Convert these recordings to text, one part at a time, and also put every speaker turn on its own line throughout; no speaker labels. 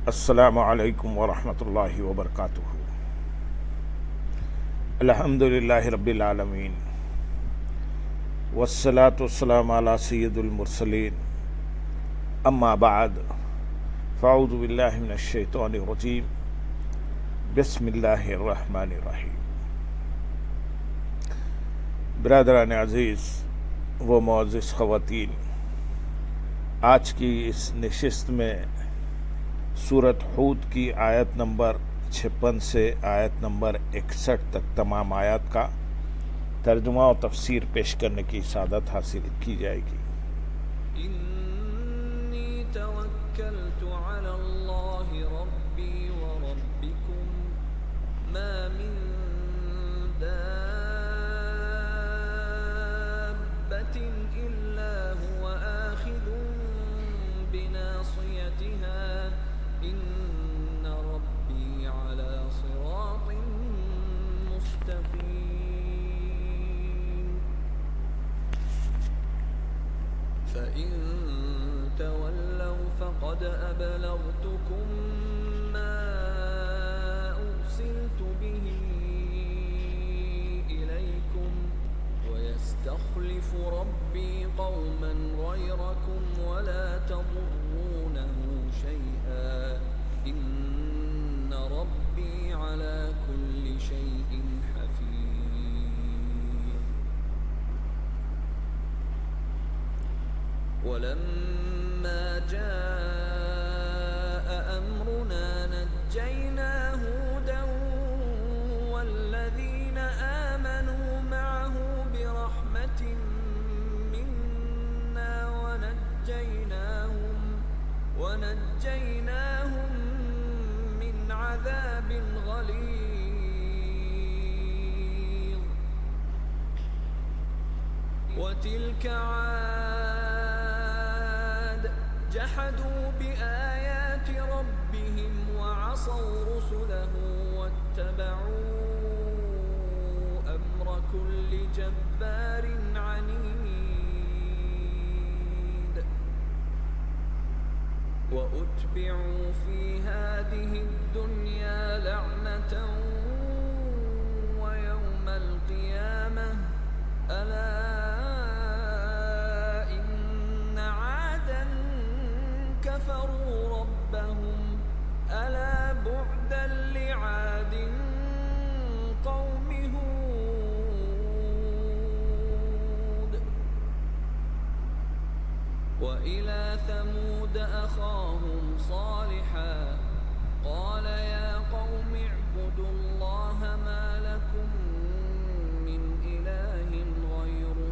السلام علیکم ورحمۃ اللہ وبرکاتہ۔ الحمد للہ رب العالمین والصلاة والسلام علی سید المرسلین، اما بعد فاعوذ باللہ من الشیطان الرجیم، بسم اللہ الرحمن الرحیم۔ برادران عزیز و معزز خواتین، آج کی اس نشست میں سورۃ ہود کی آیت نمبر 56 سے آیت نمبر 61 تک تمام آیات کا ترجمہ و تفسیر پیش کرنے کی سعادت حاصل کی جائے گی۔
انی توکلت علی اللہ ربی و ربکم ما من دابة الا هو آخذ بناصیتها ان ربی علی صراط مستقیم۔ فَإِن تَوَلَّوْا فَقَدْ أَبْلَغْتُكُم مَّا أُرْسِلْتُ بِهِ إِلَيْكُمْ وَيَسْتَخْلِفُ رَبِّي قَوْمًا غَيْرَكُمْ وَلَا تَضُرُّونَهُ شَيْئًا إِنَّ رَبِّي عَلَى كُلِّ شَيْءٍ حَفِيظٌ۔ وَلَمَّا جَاءَ أَمْرُنَا نَجَّيْنَا هُودًا وَالَّذِينَ آمَنُوا مَعَهُ بِرَحْمَةٍ مِّنَّا وَنَجَّيْنَاهُم مِّنْ عَذَابٍ غَلِيظٍ۔ وَتِلْكَ عَادٌ جَحَدُوا بِآيَاتِ رَبِّهِمْ وَعَصَوْا رُسُلَهُ وَاتَّبَعُوا أَمْرَ كُلِّ جَبَّارٍ عَنِيدٍ۔ وَأُتْبِعُوا فِي هَٰذِهِ الدُّنْيَا لَعْنَةً وَيَوْمَ الْقِيَامَةِ أَلَا إِنَّ عَادًا كَفَرُوا رَبَّهُمْ أَلَا بُعْدًا لِّعَادٍ قَوْمِ هُودٍ۔ وَإِلَىٰ ثَمُودَ أَخَاهُمْ صَالِحًا قَالَ يَا قَوْمِ اعْبُدُوا اللَّهَ مَا لَكُم مِّنْ إِلَٰهٍ غَيْرُهُ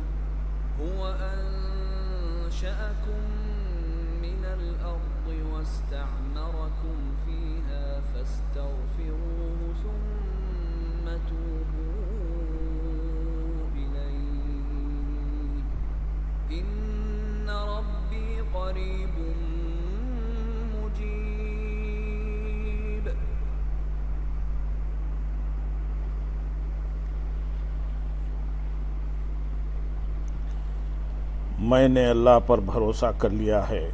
هُوَ أَنشَأَكُم مِّنَ الْأَرْضِ وَاسْتَعْمَرَكُمْ فِيهَا فَاسْتَغْفِرُوهُ ثُمَّ تُوبُوا إِلَيْهِ إِنَّ رَبِّي قَرِيبٌ مُّجِيبٌ۔
میں نے اللہ پر بھروسہ کر لیا ہے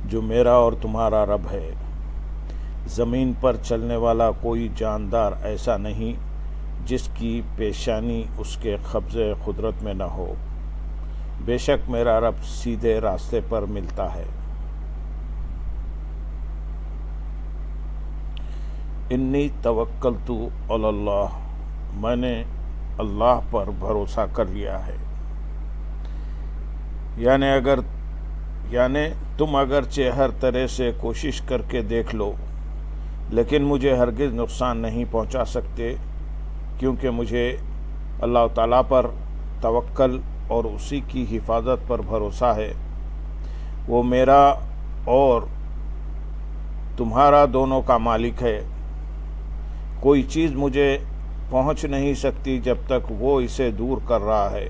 جو میرا اور تمہارا رب ہے۔ زمین پر چلنے والا کوئی جاندار ایسا نہیں جس کی پیشانی اس کے قبضے قدرت میں نہ ہو۔ بے شک میرا رب سیدھے راستے پر ملتا ہے۔ انی توکلت علی اللہ، میں نے اللہ پر بھروسہ کر لیا ہے۔ یعنی تم اگرچہ ہر طرح سے کوشش کر کے دیکھ لو لیکن مجھے ہرگز نقصان نہیں پہنچا سکتے، کیونکہ مجھے اللہ تعالیٰ پر توکل اور اسی کی حفاظت پر بھروسہ ہے۔ وہ میرا اور تمہارا دونوں کا مالک ہے۔ کوئی چیز مجھے پہنچ نہیں سکتی جب تک وہ اسے دور کر رہا ہے،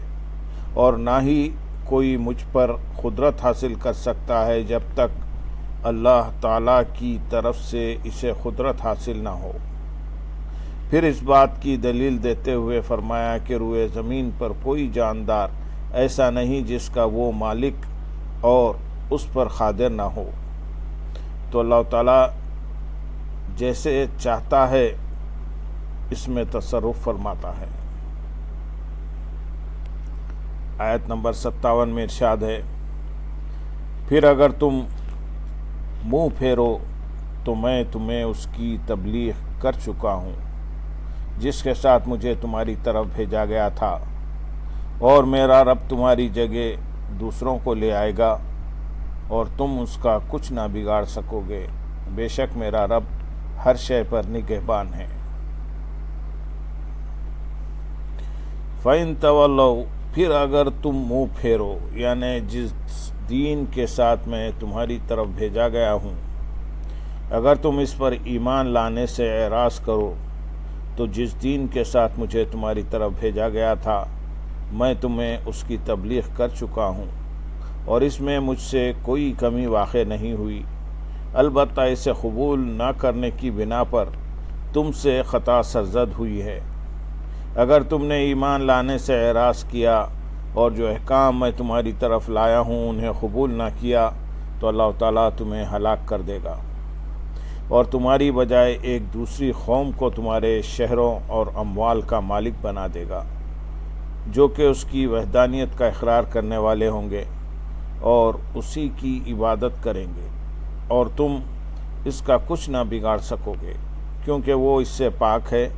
اور نہ ہی کوئی مجھ پر قدرت حاصل کر سکتا ہے جب تک اللہ تعالیٰ کی طرف سے اسے قدرت حاصل نہ ہو۔ پھر اس بات کی دلیل دیتے ہوئے فرمایا کہ روئے زمین پر کوئی جاندار ایسا نہیں جس کا وہ مالک اور اس پر قادر نہ ہو۔ تو اللہ تعالیٰ جیسے چاہتا ہے اس میں تصرف فرماتا ہے۔ آیت نمبر 57 میں ارشاد ہے، پھر اگر تم منہ پھیرو تو میں تمہیں اس کی تبلیغ کر چکا ہوں جس کے ساتھ مجھے تمہاری طرف بھیجا گیا تھا، اور میرا رب تمہاری جگہ دوسروں کو لے آئے گا اور تم اس کا کچھ نہ بگاڑ سکو گے، بے شک میرا رب ہر شے پر نگہبان ہے۔ فَإِن تَوَلَّوْا، پھر اگر تم منہ پھیرو، یعنی جس دین کے ساتھ میں تمہاری طرف بھیجا گیا ہوں، اگر تم اس پر ایمان لانے سے اعراض کرو تو جس دین کے ساتھ مجھے تمہاری طرف بھیجا گیا تھا میں تمہیں اس کی تبلیغ کر چکا ہوں، اور اس میں مجھ سے کوئی کمی واقع نہیں ہوئی، البتہ اسے قبول نہ کرنے کی بنا پر تم سے خطا سرزد ہوئی ہے۔ اگر تم نے ایمان لانے سے اعراض کیا اور جو احکام میں تمہاری طرف لایا ہوں انہیں قبول نہ کیا تو اللہ تعالیٰ تمہیں ہلاک کر دے گا، اور تمہاری بجائے ایک دوسری قوم کو تمہارے شہروں اور اموال کا مالک بنا دے گا، جو کہ اس کی وحدانیت کا اقرار کرنے والے ہوں گے اور اسی کی عبادت کریں گے، اور تم اس کا کچھ نہ بگاڑ سکو گے، کیونکہ وہ اس سے پاک ہے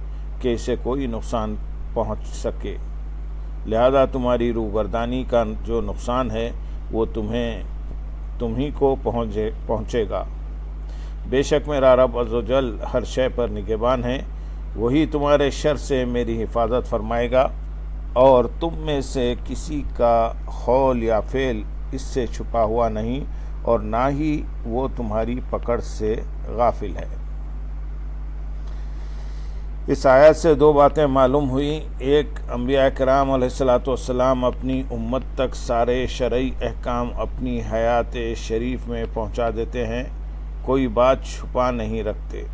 کہ اسے کوئی نقصان پہنچ سکے، لہذا تمہاری روگردانی کا جو نقصان ہے وہ تمہیں کو پہنچے گا، بے شک میرا رب عز و جل ہر شے پر نگہبان ہے، وہی تمہارے شر سے میری حفاظت فرمائے گا، اور تم میں سے کسی کا قول یا فعل اس سے چھپا ہوا نہیں، اور نہ ہی وہ تمہاری پکڑ سے غافل ہے۔ اس آیت سے دو باتیں معلوم ہوئی، ایک، انبیاء کرام علیہ السلام اپنی امت تک سارے شرعی احکام اپنی حیات شریف میں پہنچا دیتے ہیں، کوئی بات چھپا نہیں رکھتے۔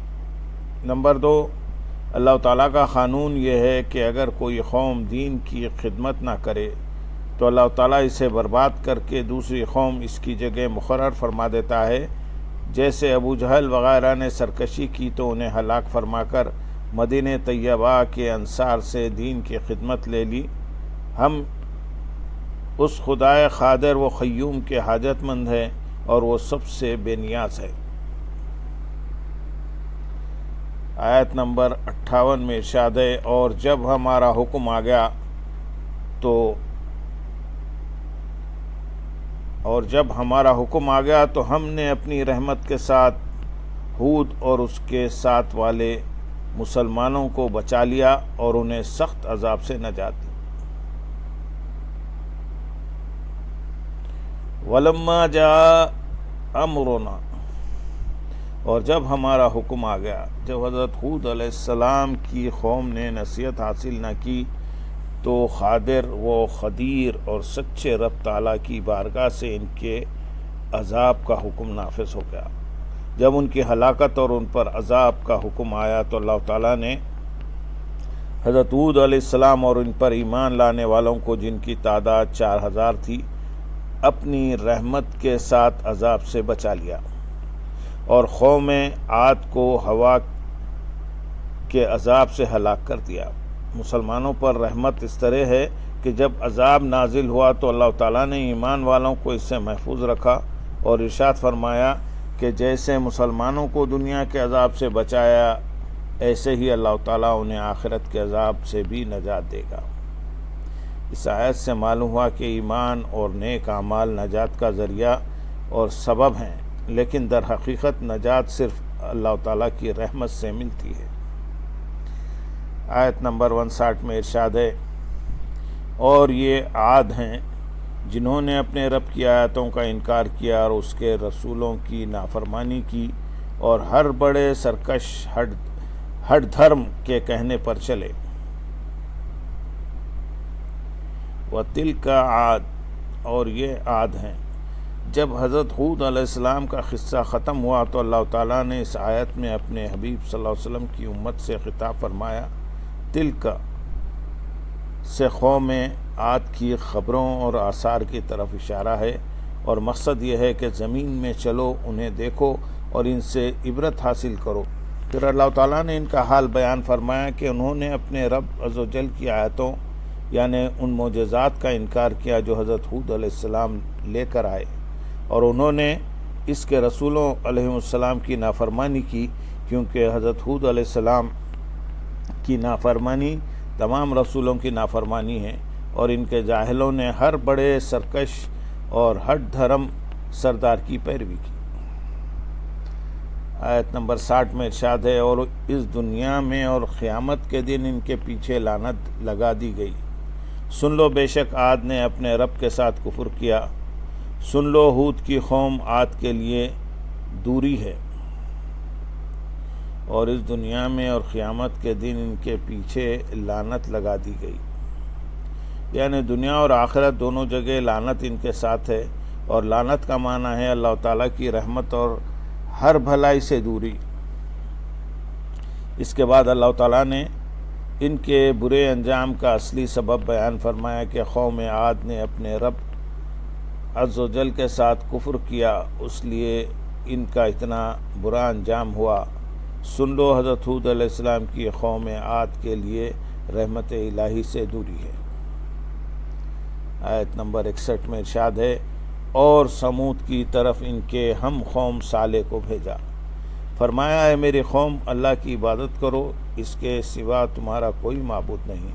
نمبر دو، اللہ تعالیٰ کا قانون یہ ہے کہ اگر کوئی قوم دین کی خدمت نہ کرے تو اللہ تعالیٰ اسے برباد کر کے دوسری قوم اس کی جگہ مقرر فرما دیتا ہے، جیسے ابو جہل وغیرہ نے سرکشی کی تو انہیں ہلاک فرما کر مدینہ طیبہ کے انصار سے دین کی خدمت لے لی۔ ہم اس خدائے قادر و قیوم کے حاجت مند ہیں اور وہ سب سے بے نیاز ہے۔ آیت نمبر 58 میں ارشاد ہے، اور جب ہمارا حکم آ گیا تو ہم نے اپنی رحمت کے ساتھ ہود اور اس کے ساتھ والے مسلمانوں کو بچا لیا اور انہیں سخت عذاب سے نجات دی۔ وَلَمَّا جَاءَ أَمْرُنَا، اور جب ہمارا حکم آ گیا، جب حضرت ہود علیہ السلام کی قوم نے نصیحت حاصل نہ کی تو قادر و قدیر اور سچے رب تعالیٰ کی بارگاہ سے ان کے عذاب کا حکم نافذ ہو گیا۔ جب ان کی ہلاکت اور ان پر عذاب کا حکم آیا تو اللہ تعالیٰ نے حضرت ہود علیہ السلام اور ان پر ایمان لانے والوں کو، جن کی تعداد 4000 تھی، اپنی رحمت کے ساتھ عذاب سے بچا لیا، اور قوم عاد کو ہوا کے عذاب سے ہلاک کر دیا۔ مسلمانوں پر رحمت اس طرح ہے کہ جب عذاب نازل ہوا تو اللہ تعالیٰ نے ایمان والوں کو اس سے محفوظ رکھا، اور ارشاد فرمایا کہ جیسے مسلمانوں کو دنیا کے عذاب سے بچایا ایسے ہی اللہ تعالیٰ انہیں آخرت کے عذاب سے بھی نجات دے گا۔ اس آیت سے معلوم ہوا کہ ایمان اور نیک اعمال نجات کا ذریعہ اور سبب ہیں، لیکن در حقیقت نجات صرف اللہ تعالیٰ کی رحمت سے ملتی ہے۔ آیت نمبر 59 میں ارشاد ہے، اور یہ عاد ہیں جنہوں نے اپنے رب کی آیتوں کا انکار کیا اور اس کے رسولوں کی نافرمانی کی، اور ہر بڑے سرکش ہٹ دھرم کے کہنے پر چلے۔ وَتِلْكَ عَاد، اور یہ عاد ہیں۔ جب حضرت ہود علیہ السلام کا قصہ ختم ہوا تو اللہ تعالیٰ نے اس آیت میں اپنے حبیب صلی اللہ علیہ وسلم کی امت سے خطاب فرمایا۔ تلک سے قوم عاد کی خبروں اور آثار کی طرف اشارہ ہے، اور مقصد یہ ہے کہ زمین میں چلو، انہیں دیکھو اور ان سے عبرت حاصل کرو۔ پھر اللہ تعالیٰ نے ان کا حال بیان فرمایا کہ انہوں نے اپنے رب عز و جل کی آیتوں یعنی ان معجزات کا انکار کیا جو حضرت ہود علیہ السلام لے کر آئے، اور انہوں نے اس کے رسولوں علیہ السلام کی نافرمانی کی، کیونکہ حضرت ہود علیہ السلام کی نافرمانی تمام رسولوں کی نافرمانی ہے، اور ان کے جاہلوں نے ہر بڑے سرکش اور ہٹ دھرم سردار کی پیروی کی۔ آیت نمبر 60 میں ارشاد ہے، اور اس دنیا میں اور قیامت کے دن ان کے پیچھے لعنت لگا دی گئی۔ سن لو بے شک عاد نے اپنے رب کے ساتھ کفر کیا، سن لو ہود کی قوم عاد کے لیے دوری ہے، اور اس دنیا میں اور قیامت کے دن ان کے پیچھے لعنت لگا دی گئی، یعنی دنیا اور آخرت دونوں جگہ لعنت ان کے ساتھ ہے، اور لعنت کا معنی ہے اللہ تعالیٰ کی رحمت اور ہر بھلائی سے دوری۔ اس کے بعد اللہ تعالیٰ نے ان کے برے انجام کا اصلی سبب بیان فرمایا کہ قوم عاد نے اپنے رب عز و جل کے ساتھ کفر کیا، اس لیے ان کا اتنا برا انجام ہوا۔ سن لو حضرت ہود علیہ السلام کی قوم عاد کے لیے رحمت الہی سے دوری ہے۔ آیت نمبر 61 میں ارشاد ہے، اور سمود کی طرف ان کے ہم قوم صالح کو بھیجا، فرمایا اے میری قوم اللہ کی عبادت کرو، اس کے سوا تمہارا کوئی معبود نہیں۔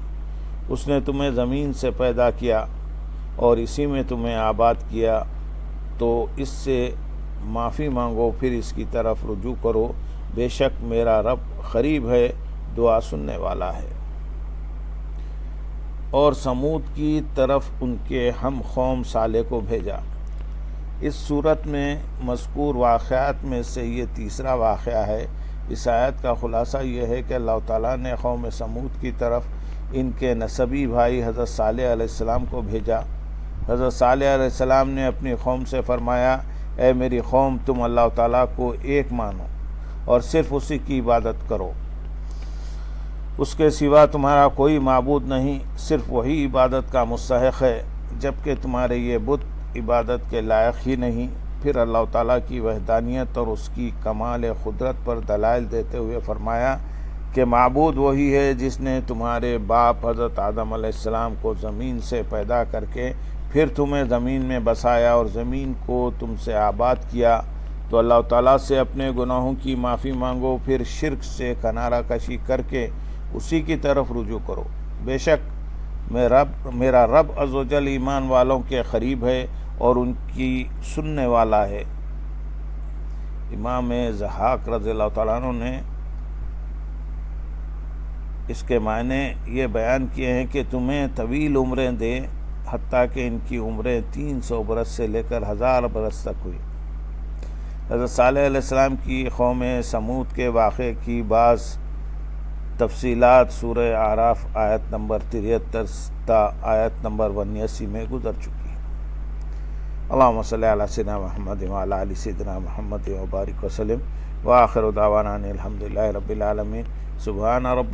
اس نے تمہیں زمین سے پیدا کیا اور اسی میں تمہیں آباد کیا، تو اس سے معافی مانگو، پھر اس کی طرف رجوع کرو، بے شک میرا رب قریب ہے، دعا سننے والا ہے۔ اور سمود کی طرف ان کے ہم قوم صالح کو بھیجا۔ اس صورت میں مذکور واقعات میں سے یہ تیسرا واقعہ ہے۔ اس آیت کا خلاصہ یہ ہے کہ اللہ تعالیٰ نے قوم سمود کی طرف ان کے نسبی بھائی حضرت صالح علیہ السلام کو بھیجا۔ حضرت صالح علیہ السلام نے اپنی قوم سے فرمایا، اے میری قوم، تم اللہ تعالیٰ کو ایک مانو اور صرف اسی کی عبادت کرو، اس کے سوا تمہارا کوئی معبود نہیں، صرف وہی عبادت کا مستحق ہے، جبکہ تمہارے یہ بت عبادت کے لائق ہی نہیں۔ پھر اللہ تعالیٰ کی وحدانیت اور اس کی کمال قدرت پر دلائل دیتے ہوئے فرمایا کہ معبود وہی ہے جس نے تمہارے باپ حضرت آدم علیہ السلام کو زمین سے پیدا کر کے پھر تمہیں زمین میں بسایا اور زمین کو تم سے آباد کیا۔ تو اللہ تعالیٰ سے اپنے گناہوں کی معافی مانگو، پھر شرک سے کنارہ کشی کر کے اسی کی طرف رجوع کرو، بے شک میرا رب عز و جل ایمان والوں کے قریب ہے اور ان کی سننے والا ہے۔ امام ضحاک رضی اللہ تعالیٰ عنہ نے اس کے معنی یہ بیان کیے ہیں کہ تمہیں طویل عمریں دے، حتیٰ کہ ان کی عمریں 300 برس سے لے کر 1000 برس تک ہوئی۔ حضرت صالح علیہ السلام کی قوم سمود کے واقعے کی بعض تفصیلات سورہ اعراف آیت نمبر 73 تا آیت نمبر 89 میں گزر چکی ہے۔ اللہم صلی علی سیدنا محمد وعلی آل سیدنا محمد وبارک وسلم، وآخر دعوانا ان الحمدللہ رب العالمین۔ سبحان رب